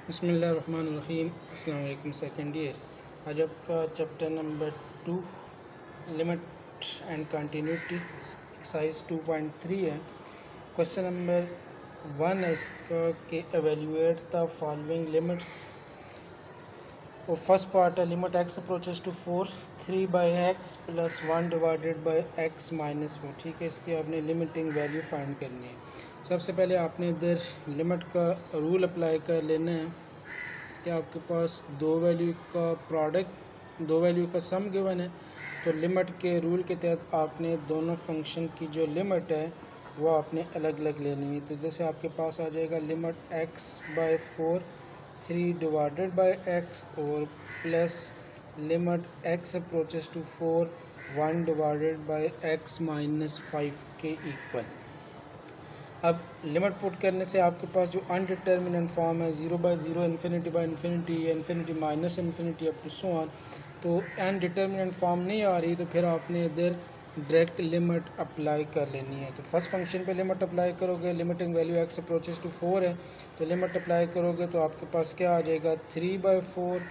बिस्मिल्लाहिर्रहमानिर्रहीम। अस्सलाम वालेकुम सेकेंड ईयर। आज आपका chapter number 2 limit and continuity exercise 2.3 है। क्वेश्चन नंबर 1 है इसका कि एवेल्यूएट द फॉलोइंग लिमिट्स। और फर्स्ट पार्ट है limit x approaches to 4 3/x plus 1 divided by x minus 4। ठीक है, इसकी आपने लिमिटिंग वैल्यू फाइंड करनी है। सबसे पहले आपने इधर लिमिट का रूल अप्लाई कर लेना है कि आपके पास दो वैल्यू का प्रोडक्ट, दो वैल्यू का सम गिवन है, तो लिमिट के रूल के तहत आपने दोनों फंक्शन की जो लिमिट है वो आपने अलग अलग लेनी है। तो जैसे आपके पास आ जाएगा limit x/4 3 divided by x और plus limit x approaches to 4 1 divided by x minus 5 के इक्वल। अब लिमिट पुट करने से आपके पास जो अनडिटर्मिनेंट फॉर्म है 0/0 इन्फिनिटी बाई इन्फिनिटी या infinity minus infinity up to so on, तो अनडिटर्मिनेंट फॉर्म नहीं आ रही, तो फिर आपने इधर डायरेक्ट लिमिट अप्लाई कर लेनी है। तो फर्स्ट फंक्शन पे लिमिट अप्लाई करोगे, limiting value x approaches to 4 है, तो लिमिट अप्लाई करोगे तो आपके पास क्या आ जाएगा 3/4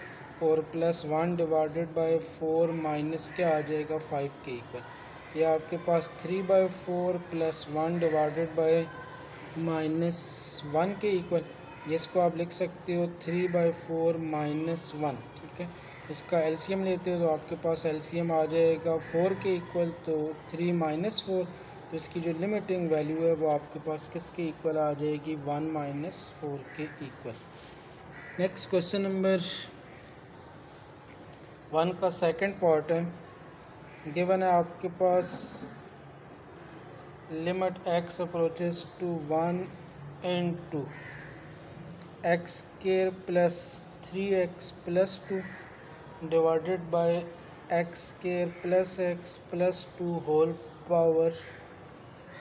और प्लस 1 डिवाइडेड बाई 4 माइनस क्या आ जाएगा 5 के इक्वल। या आपके पास 3/4 प्लस 1 डिवाइडेड बाई -1 के इक्वल। इसको आप लिख सकते हो 3/4 -1। ठीक है, इसका एलसीएम लेते हो तो आपके पास एलसीएम आ जाएगा 4 के इक्वल, तो 3 - 4, तो इसकी जो लिमिटिंग वैल्यू है वो आपके पास किसके इक्वल आ जाएगी 1 - 4 के इक्वल। नेक्स्ट क्वेश्चन नंबर 1 का सेकंड पार्ट है। गिवन है आपके पास limit x approaches to 1 into x square plus 3x plus 2 divided by x square plus x plus 2 whole power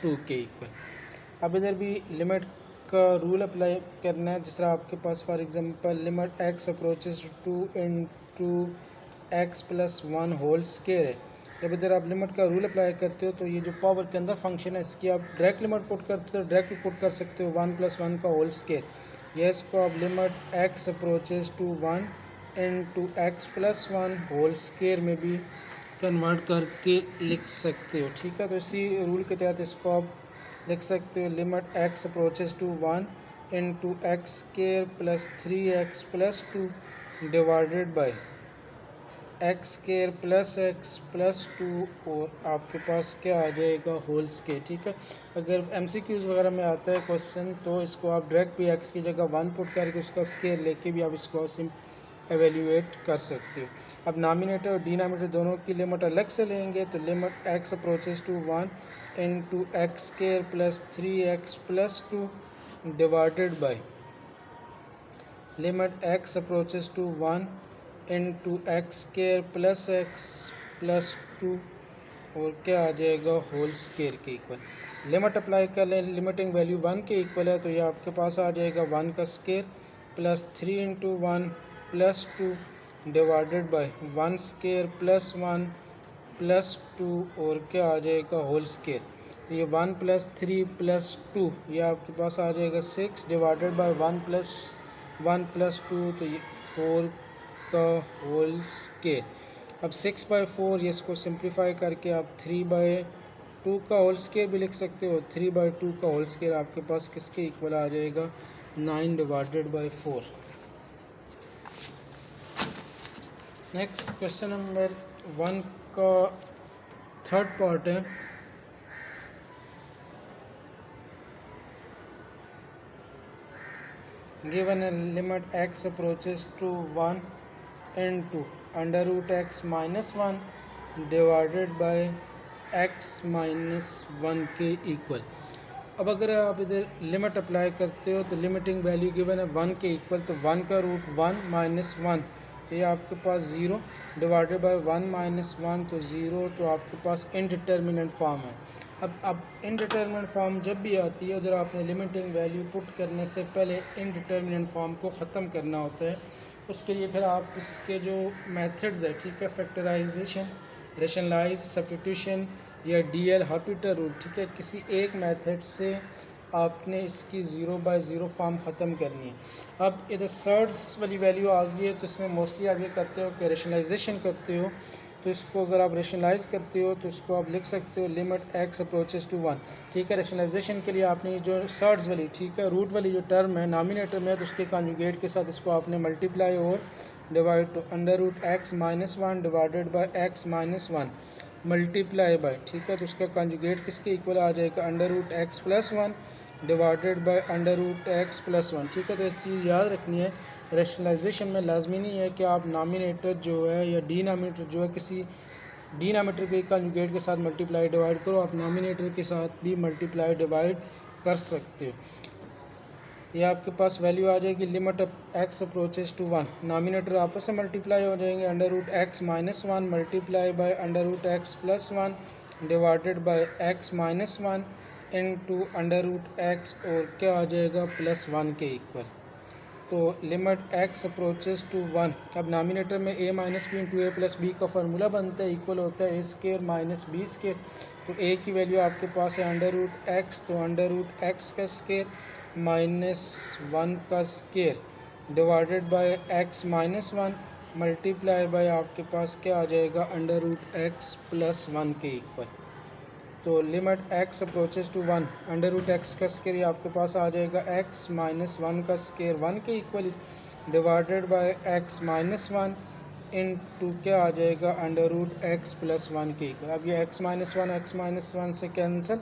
2 के इक्वल। अब इधर भी लिमिट का रूल अप्लाई करना है। जिस तरह आपके पास for example limit x approaches to 2 into x plus 1 whole square है। जब इधर आप लिमिट का रूल अप्लाई करते हो तो ये जो पावर के अंदर फंक्शन है इसकी आप डायरेक्ट लिमिट पुट करते हो, डायरेक्ट पुट कर सकते हो 1 + 1 का होल स्क्वायर। यह इसको आप limit x approaches to 1 into x plus 1 whole square में भी कन्वर्ट करके लिख सकते हो। ठीक है, तो इसी रूल के तहत इसको आप लिख सकते हो limit x approaches to 1 into x square plus 3x plus 2 divided by x square plus x plus 2 और आपके पास क्या आ जाएगा होल स्क्वायर। ठीक है, अगर एमसीक्यूज़ वगैरह में आता है क्वेश्चन तो इसको आप डायरेक्ट भी एक्स की जगह 1 पुट करके उसका स्क्वायर लेके भी आप इसको सिम एवेल्यूएट कर सकते हो। अब नामिनेटर और डिनोमिनेटर दोनों की लिमिट अलग से लेंगे, तो limit x approaches to 1 into x square plus 3x plus 2 divided by limit x approaches to 1 into x square plus x plus 2 और क्या आ जाएगा होल स्क्वायर के इक्वल। लिमिट अप्लाई कर लें, लिमिटिंग वैल्यू 1 के इक्वल है, तो ये आपके पास आ जाएगा 1 का square plus 3 into 1 plus 2 divided by 1 square plus 1 plus 2 और क्या आ जाएगा होल स्क्वायर। तो ये 1 + 3 + 2 ये आपके पास आ जाएगा 6 डिवाइडेड बाई 1 + 1 + 2, तो ये 4 का होल स्क्वायर। अब 6/4 इसको सिंप्लीफाई करके आप 3/2 का होल स्क्वायर भी लिख सकते हो। 3/2 का होल स्क्वायर आपके पास किसके इक्वल आ जाएगा 9 divided by 4। Next question number 1 का थर्ड पार्ट है। गिवन है limit x approaches to 1 into √x - 1 divided by x - 1 के इक्वल। अब अगर आप इधर लिमिट अप्लाई करते हो तो लिमिटिंग वैल्यू गिवन है 1 के इक्वल, तो 1 का रूट 1 - 1, तो ये आपके पास 0 डिवाइडेड बाय 1 - 1, तो 0, तो आपके पास इनडिटर्मिनेंट फॉर्म है। अब इनडिटर्मिनेंट फॉर्म जब भी आती है उधर आपने लिमिटिंग वैल्यू पुट करने से पहले इनडिटर्मिनेंट फॉर्म को ख़त्म करना होता है। उसके लिए फिर आप इसके जो मेथड्स है, ठीक है, फैक्टराइजेशन, रेशनलाइज, सब्स्टिट्यूशन या डीएल हॉपिटल रूल, ठीक है, किसी एक मेथड से आपने इसकी 0/0 फॉर्म ख़त्म करनी है। अब इधर सर्ड्स वाली वैल्यू आ गई है, तो इसमें मोस्टली आप ये करते हो कि रेशनलाइजेशन करते हो। तो इसको अगर आप रेशनलाइज करते हो तो इसको आप लिख सकते हो लिमिट x अप्रोचेस टू 1। ठीक है, रेशनलाइजेशन के लिए आपने जो सर्ड्स वाली, ठीक है, रूट वाली जो टर्म है नॉमिनेटर में, तो उसके कॉन्जुगेट के साथ इसको आपने मल्टीप्लाई और डिवाइड, तो under root x minus 1 divided by x minus 1 multiply by, ठीक है, तो उसका कॉन्जुगेट किसके इक्वल आ जाएगा, under root x plus 1 divided by under root x plus 1। ठीक है, तो इस चीज़ याद रखनी है, रेशनलाइजेशन में लाजमी नहीं है कि आप नॉमिनेटर जो है या डिनोमिनेटर जो है किसी डिनोमिनेटर के कॉन्जुगेट के साथ मल्टीप्लाई डिवाइड करो, आप नॉमिनेटर के साथ भी मल्टीप्लाई डिवाइड कर सकते हो। ये आपके पास वैल्यू आ जाएगी limit x approaches to 1, nominator आपस में मल्टीप्लाई हो जाएंगे, under root x minus 1 multiply by under root x plus 1 divided by x minus 1 into under root x, और क्या आ जाएगा, प्लस 1 के इक्वल। तो लिमिट x अप्रोचेस टू 1, अब नॉमिनेटर में a minus b into a plus b का formula बनता है, इक्वल होता है a square minus b square. तो a की वैल्यू आपके पास है अंडर रूट x, तो अंडर रूट x का स्केयर माइनस 1 का square divided by x minus 1 multiply by आपके पास क्या आ जाएगा, अंडर रूट x प्लस 1 के इक्वल। तो limit x approaches to 1, under root x का स्केयर आपके पास आ जाएगा x माइनस 1 का स्केयर 1 के equal divided by x minus 1 into क्या आ जाएगा, अंडर रूट x प्लस 1 के इक्वल। अब ये x माइनस 1 से कैंसिल,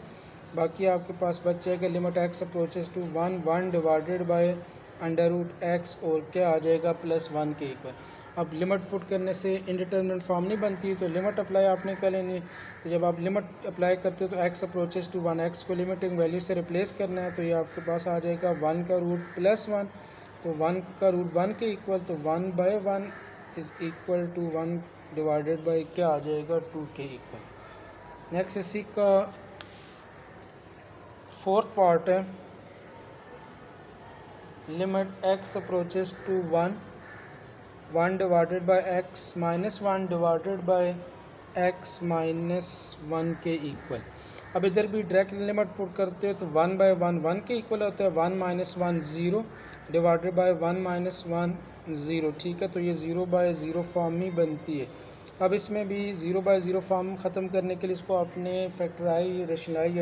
बाकी आपके पास बच जाएगा limit x approaches to 1 divided by under root x, और क्या आ जाएगा, प्लस 1 के इक्वल। अब लिमिट पुट करने से इनडिटर्मिनेट फॉर्म नहीं बनती, तो लिमिट अप्लाई आपने कर लेनी है। तो जब आप लिमिट अप्लाई करते हो तो x अप्रोचेस टू 1, x को लिमिटिंग वैल्यू से रिप्लेस करना है, तो ये आपके पास आ जाएगा 1 का रूट प्लस 1, तो 1 का रूट 1 के इक्वल, तो 1/1 is equal to 1 divided by क्या आ जाएगा, 2 के इक्वल। नेक्स्ट इसी का फोर्थ पार्ट है, limit x approaches to 1 divided by x minus 1 divided by x minus 1 के इक्वल। अब इधर भी डायरेक्ट लिमिट पुट करते हो तो 1/1 1 के इक्वल होता है, 1 माइनस 1 0 डिवाइडेड बाय 1 माइनस 1 0। ठीक है, तो ये 0/0 फॉर्म ही बनती है। अब इसमें भी 0/0 फॉर्म ख़त्म करने के लिए इसको आपने फैक्टराइज, रेशनलाइज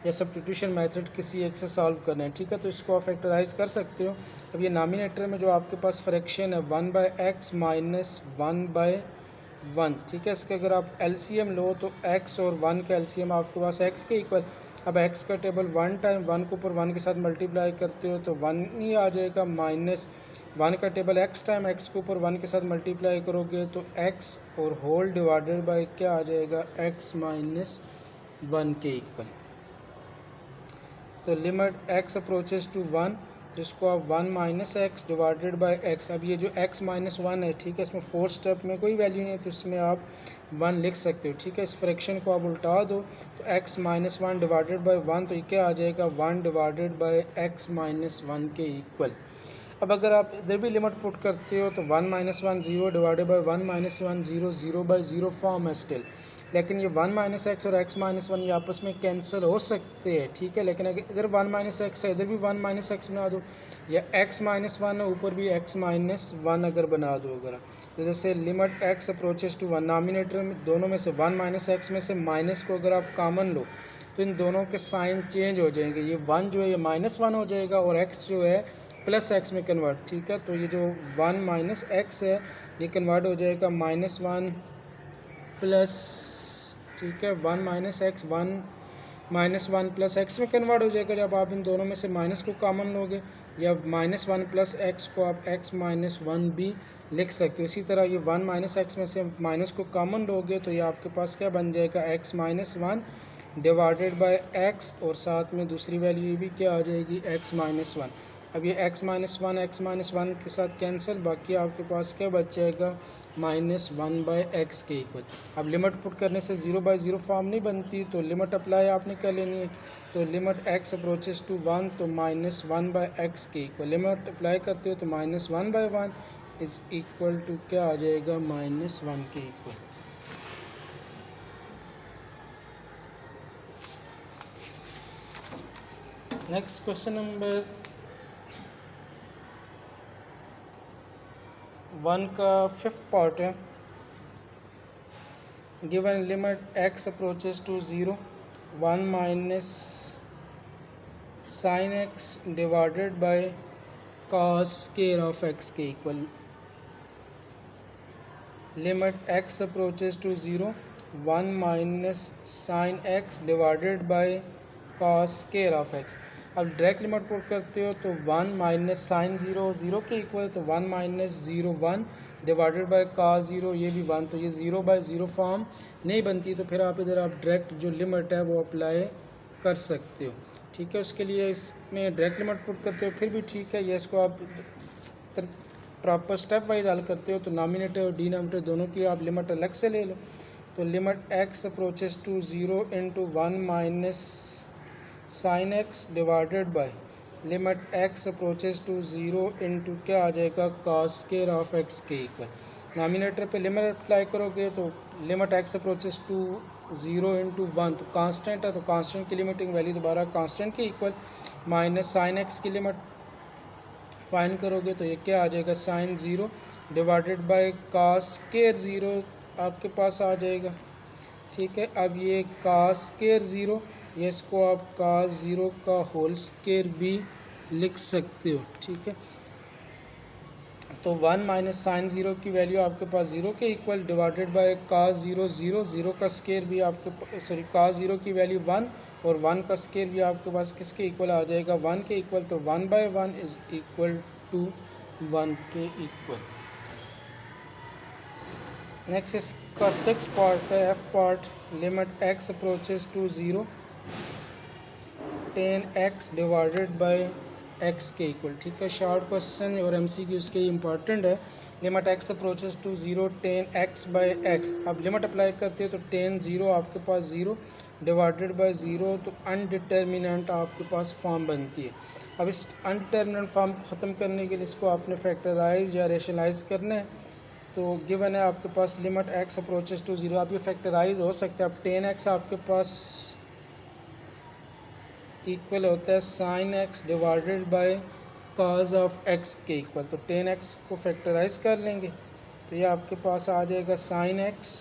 या सब्स्टिट्यूशन मेथड किसी एक से सॉल्व करना है। ठीक है, तो इसको आप फैक्टराइज कर सकते हो। अब ये नॉमिनेटर में जो आपके पास फ्रैक्शन है 1/x माइनस 1/1, ठीक है, इसके अगर आप एलसीएम लो तो x और 1 का एलसीएम आपके पास x के इक्वल। अब x का टेबल 1 टाइम 1 को ऊपर 1 के साथ मल्टीप्लाई करते हो तो 1 ही आ जाएगा, माइनस 1 का टेबल x टाइम x के ऊपर 1 के साथ मल्टीप्लाई करोगे तो x और होल डिवाइडेड बाय क्या आ जाएगा, x माइनस 1 के इक्वल। तो लिमिट x अप्रोचेस टू 1, जिसको आप 1 minus x divided by x, अब ये जो x माइनस 1 है, ठीक है, इसमें फोर्थ स्टेप में कोई वैल्यू नहीं है तो इसमें आप 1 लिख सकते हो। ठीक है, इस फ्रैक्शन को आप उल्टा दो तो x माइनस 1 डिवाइडेड बाय 1, तो ये क्या आ जाएगा, 1 डिवाइडेड बाय x माइनस 1 के इक्वल। अब अगर आप इधर भी लिमिट पुट करते हो तो 1 minus 1 0 divided by 1 minus 1 0, 0/0 form है स्टिल, लेकिन ये 1 माइनस एक्स और x माइनस 1 ये आपस में कैंसिल हो सकते हैं। ठीक है, लेकिन अगर इधर 1 माइनस एक्स है, इधर भी 1 माइनस एक्स बना दो, या x माइनस 1 है, ऊपर भी x माइनस 1 अगर बना दो, अगर तो जैसे limit x approaches to 1, nominator में दोनों में से 1 माइनस एक्स में से माइनस को अगर आप कॉमन लो तो इन दोनों के साइन चेंज हो जाएंगे, ये 1 जो है ये माइनस 1 हो जाएगा और x जो है प्लस एक्स में कन्वर्ट। ठीक है, तो ये जो 1 माइनस एक्स है ये कन्वर्ट हो जाएगा माइनस 1 प्लस, ठीक है, 1 minus x 1 minus 1 plus x में कन्वर्ट हो जाएगा जब आप इन दोनों में से माइनस को कॉमन लोगे, या माइनस 1 प्लस एक्स को आप x माइनस 1 भी लिख सकते हो। इसी तरह ये 1 माइनस एक्स में से माइनस को कॉमन लोगे तो ये आपके पास क्या बन जाएगा, x minus 1 divided by x, और साथ में दूसरी वैल्यू ये भी क्या आ जाएगी, x माइनस 1। अब ये x माइनस 1 के साथ कैंसिल, बाकी आपके पास क्या बच जाएगा, -1/x के इक्वल। अब लिमिट पुट करने से 0/0 फॉर्म नहीं बनती, तो लिमिट अप्लाई आपने कर लेनी है। तो लिमिट x अप्रोचेस टू 1, तो -1/x के इक्वल। लिमिट अप्लाई करते हो तो -1/1 इज़ इक्वल टू क्या आ जाएगा, -1 के इक्वल। नेक्स्ट क्वेश्चन नंबर 1 का 5th पार्ट है। Given limit x approaches to 0 1 minus sine x divided by cos square of x के equal. Limit x approaches to 0 1 minus sine x divided by cos square of x। अब direct limit put करते हो तो 1 minus sign 0 के equal, तो 1 minus 0 1 divided by cos 0, ये भी 1, तो ये 0/0 फॉर्म नहीं बनती, तो फिर आप इधर आप डायरेक्ट जो लिमिट है वो अप्लाई कर सकते हो। ठीक है, उसके लिए इसमें डायरेक्ट लिमिट पुट करते हो फिर भी ठीक है। ये इसको आप प्रॉपर स्टेप वाइज हल करते हो तो नॉमिनेटर और डिनोमिनेटर दोनों की आप लिमिट अलग से ले लो। तो limit x approaches to 0 into 1 minus sine x divided by limit x approaches to 0 into क्या आ जाएगा cos स्क्वायर ऑफ x के इक्वल। नॉमिनेटर पे लिमिट अप्लाई करोगे तो limit x approaches to 0 into 1, तो कांस्टेंट है तो कांस्टेंट की लिमिटिंग वैल्यू दोबारा कांस्टेंट के इक्वल, माइनस साइन x की लिमिट फाइंड करोगे तो ये क्या आ जाएगा sine 0 divided by cos square 0 आपके पास आ जाएगा। ठीक है, अब ये cos स्क्वायर 0, ये इसको आप cos 0 का होल स्क्वायर भी लिख सकते हो। ठीक है, तो 1 माइनस साइन 0 की वैल्यू आपके पास 0 के इक्वल डिवाइडेड बाय cos 0 0 का स्क्वायर भी आपके cos 0 की वैल्यू 1 और 1 का स्क्वायर भी आपके पास किसके इक्वल आ जाएगा 1 के इक्वल, तो 1/1 इज इक्वल टू 1 के इक्वल। नेक्स्ट इसका 6th पार्ट है, f part. Limit x approaches to 0 tan x divided by x के इक्वल। ठीक है, शॉर्ट क्वेश्चन और MCQ उसके इम्पॉर्टेंट है। Limit x approaches to 0 tan x by x। अब लिमिट अप्लाई करते हो तो tan 0 आपके पास 0 डिवाइडेड बाय 0, तो अनडिटर्मिनेंट आपके पास फॉर्म बनती है। अब इस अनडिटर्मिनेंट फॉर्म को ख़त्म करने के लिए इसको आपने फैक्टराइज या रेशनलाइज करना है। तो गिवन है आपके पास लिमिट x अप्रोचेस टू 0, आप ये फैक्टराइज हो सकता है। अब tan x आपके पास इक्वल होता है sine x divided by cos of x के इक्वल, तो tan x को फैक्टराइज कर लेंगे तो ये आपके पास आ जाएगा sine x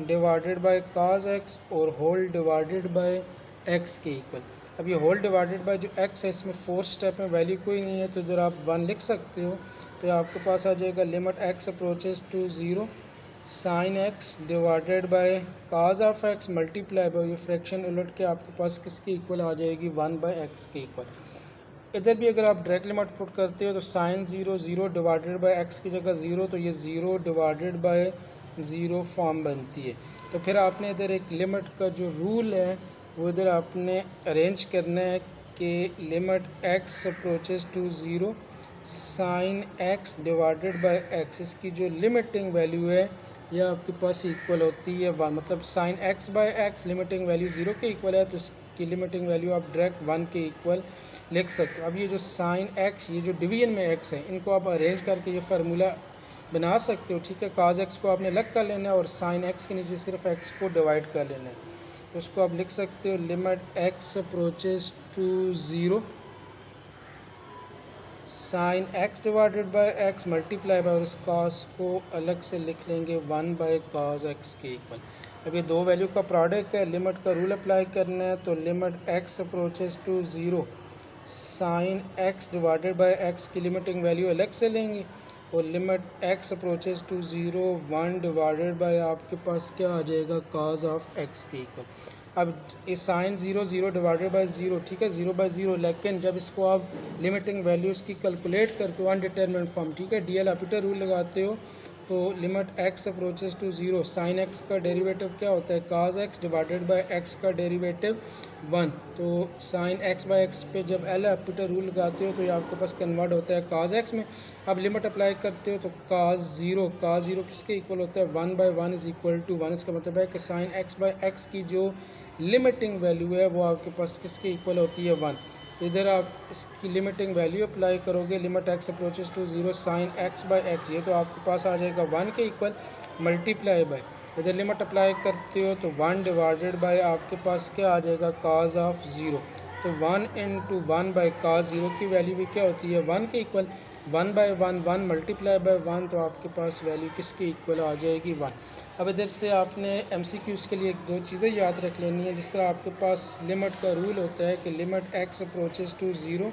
divided by cos x और होल डिवाइडेड बाय x के इक्वल। अब ये होल डिवाइडेड बाय जो x है इसमें 4th स्टेप में वैल्यू कोई नहीं है, तो इधर आप 1 लिख सकते हो। तो आपके पास आ जाएगा limit x approaches to 0 sine x divided by cos of x multiply by, ये फ्रैक्शन उलट के आपके पास किसके इक्वल आ जाएगी 1/x के इक्वल। इधर भी अगर आप डायरेक्ट लिमिट पुट करते हो तो साइन 0 डिवाइडेड बाय x की जगह 0, तो ये 0 डिवाइडेड बाय 0 फॉर्म बनती है। तो फिर आपने इधर एक लिमिट का जो रूल है वो इधर आपने अरेंज करना है कि limit x approaches to 0 sine x divided by x, इसकी जो लिमिटिंग वैल्यू है यह आपके पास इक्वल होती है 1, मतलब sine x by x limiting value 0 के इक्वल है तो इसकी लिमिटिंग वैल्यू आप डायरेक्ट 1 के इक्वल लिख सकते हो। अब ये जो साइन x, ये जो डिवीजन में x है, इनको आप अरेंज करके ये फार्मूला बना सकते हो। ठीक है, cos x को आपने अलग कर लेना है और साइन x के नीचे सिर्फ x को डिवाइड कर लेना है, तो उसको आप लिख सकते हो limit x approaches to 0 sine x divided by x multiply by, और इस cos को अलग से लिख लेंगे 1/cos x के इक्वल। अब ये दो वैल्यू का प्रोडक्ट है, लिमिट का रूल अप्लाई करना है तो limit x approaches to 0 sine x divided by x की लिमिटिंग वैल्यू अलग से लेंगे और limit x approaches to 0 1 divided by आपके पास क्या आ जाएगा cos ऑफ x के इक्वल। अब इस साइन 0 डिवाइडेड बाय 0, ठीक है 0/0, लेकिन जब इसको आप लिमिटिंग वैल्यूज़ की कैलकुलेट करते हो अनडिटर्मिनेंट फॉर्म, ठीक है डीएल ऑपरेटर रूल लगाते हो तो limit x approaches to 0 sine x का डेरिवेटिव क्या होता है cos x divided by x का डेरिवेटिव 1, तो साइन x बाय x पे जब एल ऑपरेटर रूल लगाते हो तो ये आपके पास कन्वर्ट होता है cos x में। अब लिमिट अप्लाई करते हो तो cos 0 किसके इक्वल होता है 1/1 इज इक्वल टू 1। इसका मतलब है कि साइन x बाय x की जो लिमिटिंग वैल्यू है वो आपके पास किसके इक्वल होती है 1। तो इधर आप इसकी लिमिटिंग वैल्यू अप्लाई करोगे limit x approaches to 0 sine x by x, ये तो आपके पास आ जाएगा 1 के इक्वल मल्टीप्लाई बाय, इधर लिमिट अप्लाई करते हो तो 1 डिवाइडेड बाय आपके पास क्या आ जाएगा cos ऑफ 0, तो 1/1/cos 0 की वैल्यू भी क्या होती है 1 के इक्वल। 1/1 1 मल्टीप्लाई बाय 1, तो आपके पास वैल्यू किसके इक्वल आ जाएगी 1। अब इधर से आपने MCQs के लिए एक दो चीज़ें याद रख लेनी है। जिस तरह आपके पास लिमिट का रूल होता है कि limit x approaches to 0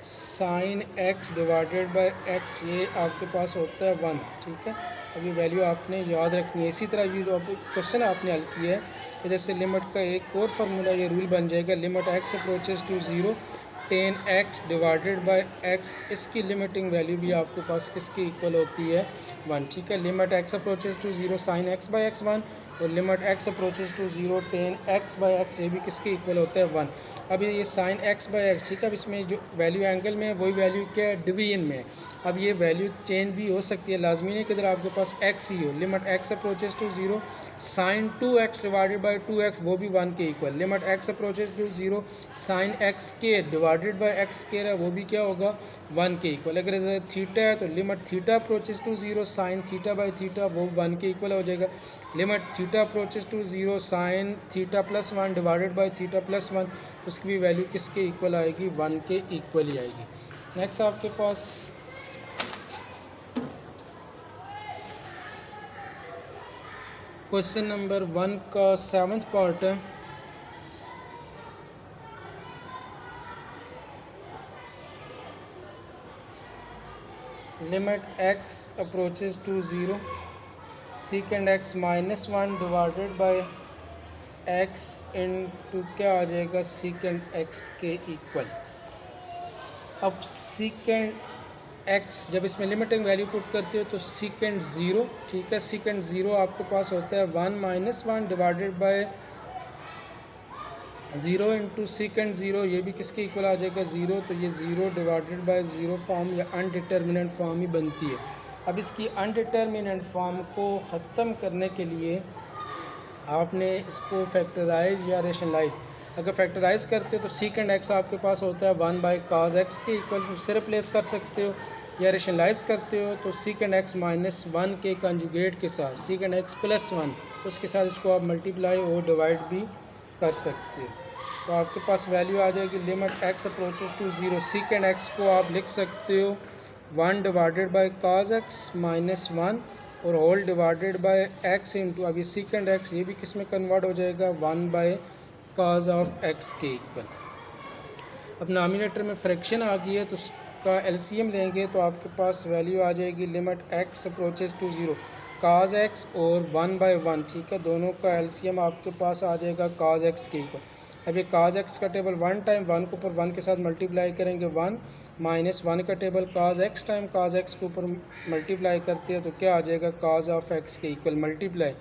sine x divided by x, ये आपके पास होता है 1, ठीक है। अभी वैल्यू आपने याद रखनी है। इसी तरह ये जो क्वेश्चन आपने हल किया है, इधर से लिमिट का एक और फार्मूला ये रूल बन जाएगा, limit x approaches to 0 tan x divided by x, इसकी लिमिटिंग वैल्यू भी आपके पास किसकी इक्वल होती है 1, ठीक है। Limit x approaches to 0 sine x by x 1 और limit x approaches to 0 tan x by x, ये भी किसके इक्वल होता है 1। अब ये साइन x बाय x, ठीक है। अब इसमें जो वैल्यू एंगल में है वही वैल्यू क्या है डिवीजन में है। अब ये वैल्यू चेंज भी हो सकती है, लाजमी नहीं कि इधर आपके पास x ही हो। Limit x approaches to 0 sine 2x divided by 2x, वो भी 1 के equal. Limit x approaches to 0 sine x square divided by x square है, वो भी क्या होगा 1 के इक्वल। अगर इधर थीटा है तो limit theta approaches to 0 sine theta by theta, वो 1 के इक्वल हो जाएगा। Limit theta approaches to 0 sine theta plus 1 divided by theta plus 1, उसकी भी वैल्यू किसके इक्वल आएगी 1 के इक्वल ही आएगी। नेक्स्ट आपके पास क्वेश्चन नंबर 1 का 7th पार्ट है। Limit x approaches to 0 second x minus 1 divided by x into क्या आ जाएगा सेकेंड x के इक्वल। अब सेकेंड x जब इसमें लिमिटिंग वैल्यू पुट करते हो तो सेकेंड 0, ठीक है। सेकेंड 0 आपके पास होता है 1 minus 1 divided by 0 into second 0, ये भी किसके इक्वल आ जाएगा 0, तो ये 0 डिवाइडेड बाय 0 फॉर्म या अनडिटर्मिनेंट फॉर्म ही बनती है। अब इसकी अनडिटर्मिनेंट फॉर्म को ख़त्म करने के लिए आपने इसको फैक्टराइज या रेशनलाइज, अगर फैक्टराइज करते हो तो सेकेंड x आपके पास होता है 1/cos x के इक्वल, उससे रिप्लेस कर सकते हो। या रेशनलाइज करते हो तो सेकेंड x माइनस 1 के कंजुगेट के साथ सेकेंड x प्लस 1, उसके साथ इसको आप मल्टीप्लाई और डिवाइड भी कर सकते हो। तो आपके पास वैल्यू आ जाएगी limit x approaches to 0, second x को आप लिख सकते हो 1 divided by cos x minus 1 और whole divided by x into, अभी सेकेंड x ये भी किस में कन्वर्ट हो जाएगा 1/cos ऑफ x के इक्वल। अब नामिनेटर में फ्रैक्शन आ गई है तो उसका LCM लेंगे तो आपके पास वैल्यू आ जाएगी limit x approaches to 0 cos x और 1/1, ठीक है। दोनों का LCM आपके पास आ जाएगा cos x के इक्वल। अब ये cos x का टेबल 1 टाइम 1 के ऊपर 1 के साथ मल्टीप्लाई करेंगे 1 माइनस 1 का table cos x time cos x के ऊपर मल्टीप्लाई करते हैं तो क्या आ जाएगा cos ऑफ x के इक्वल मल्टीप्लाई।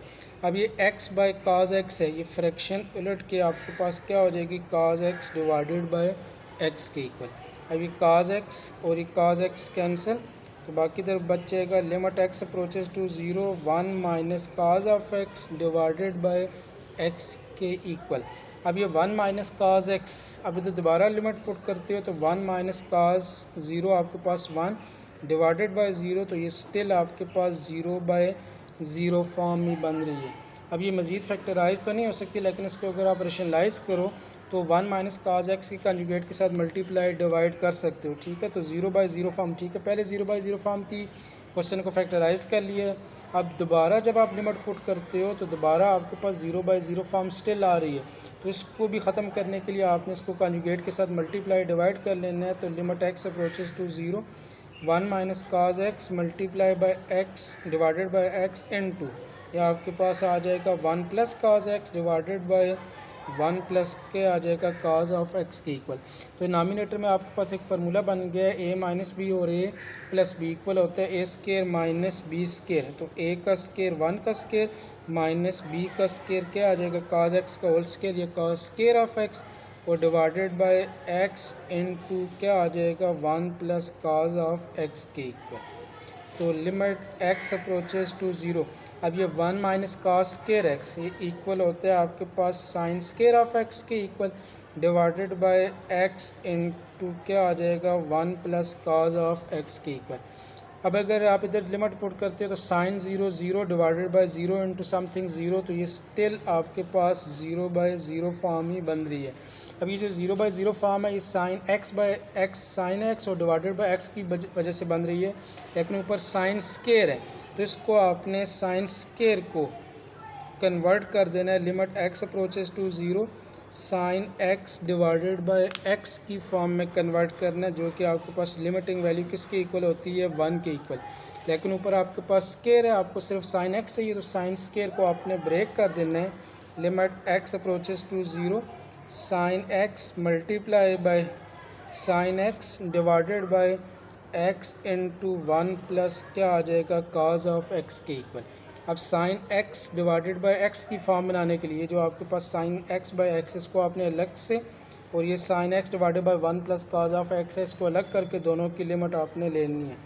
अब ये x बाय cos x है, ये फ्रैक्शन उलट के आपके पास क्या हो जाएगी cos x divided by x के इक्वल। अब ये cos x और ये cos x कैंसिल, तो बाकी तरफ बच जाएगा limit x approaches to 0 1 minus cos of x divided by x के इक्वल। अब ये 1 माइनस cos x, अभी तो दोबारा लिमिट पुट करते हो तो 1 माइनस cos 0 आपके पास 1 डिवाइडेड बाय 0, तो ये स्टिल आपके पास 0/0 फॉर्म में बन रही है। अब ये मज़ीद फैक्टराइज तो नहीं हो सकती, लेकिन इसको अगर आप रेशनलाइज करो तो 1 माइनस cos x की कंजुगेट के साथ मल्टीप्लाई डिवाइड कर सकते हो, ठीक है। तो 0/0 फॉर्म, ठीक है। पहले 0/0 फॉर्म थी, क्वेश्चन को फैक्टराइज कर लिया। अब दोबारा जब आप लिमिट पुट करते हो तो दोबारा आपके पास 0/0 फॉर्म स्टिल आ रही है, तो इसको भी ख़त्म करने के लिए आपने इसको कंजुगेट के साथ मल्टीप्लाई डिवाइड कर लेना है। तो limit x approaches to 0 1 minus cos x multiply by x divided by x into, या आपके पास आ जाएगा 1 plus cos x divided by 1 plus के आ जाएगा cos ऑफ x के इक्वल। तो नामिनेटर में आपके पास एक फार्मूला बन गया है a माइनस बी और a प्लस बी इक्वल होता है a square minus b square. तो a का स्केयर 1 का स्केयर माइनस b का स्केयर क्या आ जाएगा cos x का होल स्केयर, या cos स्केयर ऑफ x और डिवाइडेड बाय x इनटू क्या आ जाएगा 1 प्लस cos ऑफ x के इक्वल। तो लिमिट x अप्रोचेस टू 0, अब ये 1 माइनस cos स्केयर x ये इक्वल होता है आपके पास साइन स्केयर ऑफ x के equal divided by x into क्या आ जाएगा 1 प्लस cos ऑफ x के इक्वल। अब अगर आप इधर लिमिट पुट करते हो तो sine 0 0 divided by 0 into something 0, तो ये स्टिल आपके पास 0/0 फॉर्म ही बन रही है। अब ये जो 0/0 फॉर्म है ये साइन x/x साइन x और डिवाइडेड बाय x की वजह से बन रही है, लेकिन ऊपर साइन स्केयर है तो इसको आपने साइन स्केयर को कन्वर्ट कर देना है। Limit x approaches to 0 sine x divided by x की फॉर्म में कन्वर्ट करना है, जो कि आपके पास लिमिटिंग वैल्यू किसके इक्वल होती है 1 के इक्वल। लेकिन ऊपर आपके पास स्केयर है, आपको सिर्फ साइन x चाहिए तो साइन स्केयर को आपने ब्रेक कर देना है। Limit x approaches to 0 sine x multiply by sine x divided by x into 1 plus क्या आ जाएगा cos ऑफ x के इक्वल। अब sine x divided by x की फॉर्म बनाने के लिए जो आपके पास साइन x बाय x इसको आपने अलग से, और ये sine x divided by 1 plus cos of x है, इसको अलग करके दोनों की लिमिट आपने लेनी है।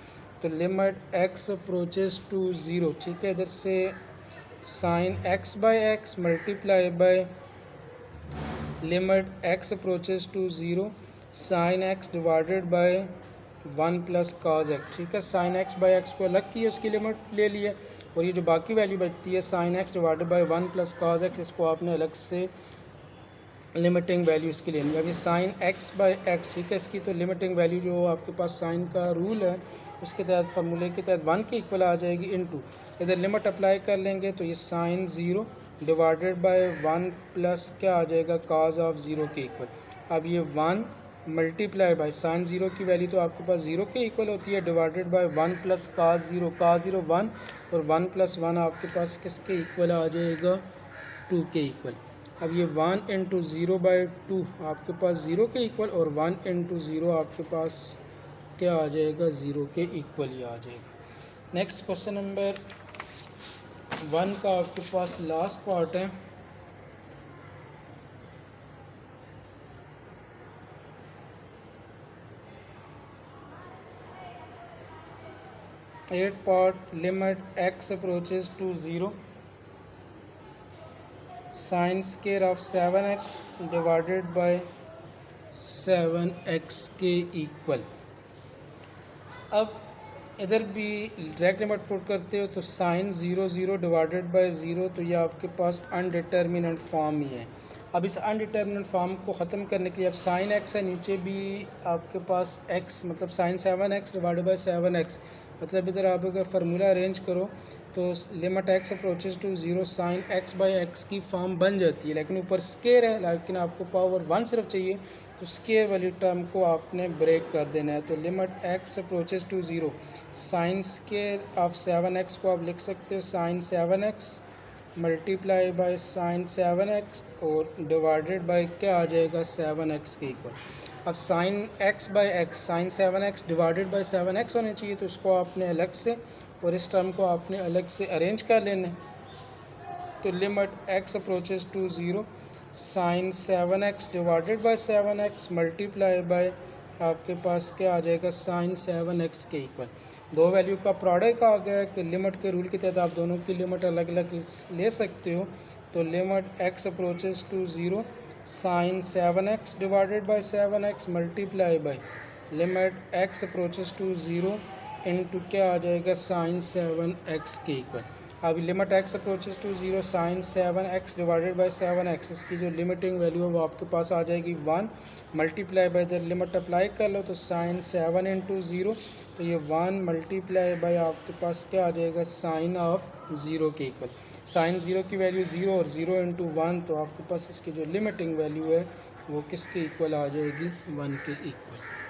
तो लिमिट x अप्रोचेस टू 0, ठीक है, इधर से sine x by x multiply by limit x approaches to 0 sine x divided by 1 plus cos x, ठीक है। साइन x बाय x को अलग किया, उसकी लिमिट ले लिए, और ये जो बाकी वैल्यू बचती है sine x divided by 1 plus cos x, इसको आपने अलग से लिमिटिंग वैल्यू इसकी लेनी है। अभी साइन x बाय x, ठीक है, इसकी तो लिमिटिंग वैल्यू जो आपके पास साइन का रूल है उसके तहत फार्मूले के तहत 1 के इक्वल आ जाएगी, इनटू इधर लिमिट अप्लाई कर लेंगे तो ये साइन 0 डिवाइडेड बाय 1 प्लस क्या आ जाएगा cos ऑफ 0 के इक्वल। अब ये 1 मल्टीप्लाई बाय साइन 0 की वैल्यू तो आपके पास 0 के इक्वल होती है, डिवाइडेड बाय 1 प्लस cos 0 1 और 1 प्लस 1 आपके पास किसके इक्वल आ जाएगा 2 के इक्वल। अब ये 1 इंटू 0/2 आपके पास 0 के इक्वल, और 1 इंटू 0 आपके पास क्या आ जाएगा 0 के इक्वल ही आ जाएगा। नेक्स्ट क्वेश्चन नंबर 1 का आपके पास लास्ट पार्ट है। Eight part limit x approaches to 0 sine square of 7x divided by 7x के इक्वल। अब इधर भी डायरेक्ट लिमिट पुट करते हो तो साइन 0 0 डिवाइडेड बाय 0, तो ये आपके पास अनडिटर्मिनेंट फॉर्म ही है। अब इस अनडिटर्मिनेंट फॉर्म को ख़त्म करने के लिए अब साइन x है, नीचे भी आपके पास x मतलब sine 7x divided by 7x, मतलब इधर आप अगर फार्मूला अरेंज करो तो limit x approaches to 0 sine x by x की फॉर्म बन जाती है, लेकिन ऊपर स्केयर है, लेकिन आपको पावर 1 सिर्फ चाहिए, तो स्केयर वाली टर्म को आपने ब्रेक कर देना है। तो limit x approaches to 0 sine square of 7x को आप लिख सकते हो sign 7x multiply by sign 7x और डिवाइडेड बाय क्या आ जाएगा 7x के इक्वल। अब sine x by x sine 7x divided by 7x होने चाहिए, तो उसको आपने अलग से और इस टर्म को आपने अलग से अरेंज कर लेना। तो limit x approaches to 0 sine 7x divided by 7x multiply by आपके पास क्या आ जाएगा साइन 7x के इक्वल। दो वैल्यू का प्रोडक्ट आ गया कि लिमिट के रूल के तहत आप दोनों की लिमिट अलग अलग ले सकते हो। तो limit x approaches to 0 sine 7x divided by 7x multiply by limit x approaches to 0 into क्या आ जाएगा साइन 7x के इक्वल। अब limit x approaches to 0 sine 7x divided by 7x, इसकी जो लिमिटिंग वैल्यू है वो आपके पास आ जाएगी 1 मल्टीप्लाई बाय इधर लिमिट अप्लाई कर लो तो साइन 7 इंटू 0, तो ये 1 मल्टीप्लाई बाय आपके पास क्या आ जाएगा साइन ऑफ 0 के इक्वल। साइन 0 की वैल्यू 0 और 0 इंटू 1, तो आपके पास इसकी जो लिमिटिंग वैल्यू है वो किसके इक्वल आ जाएगी 1 के इक्वल।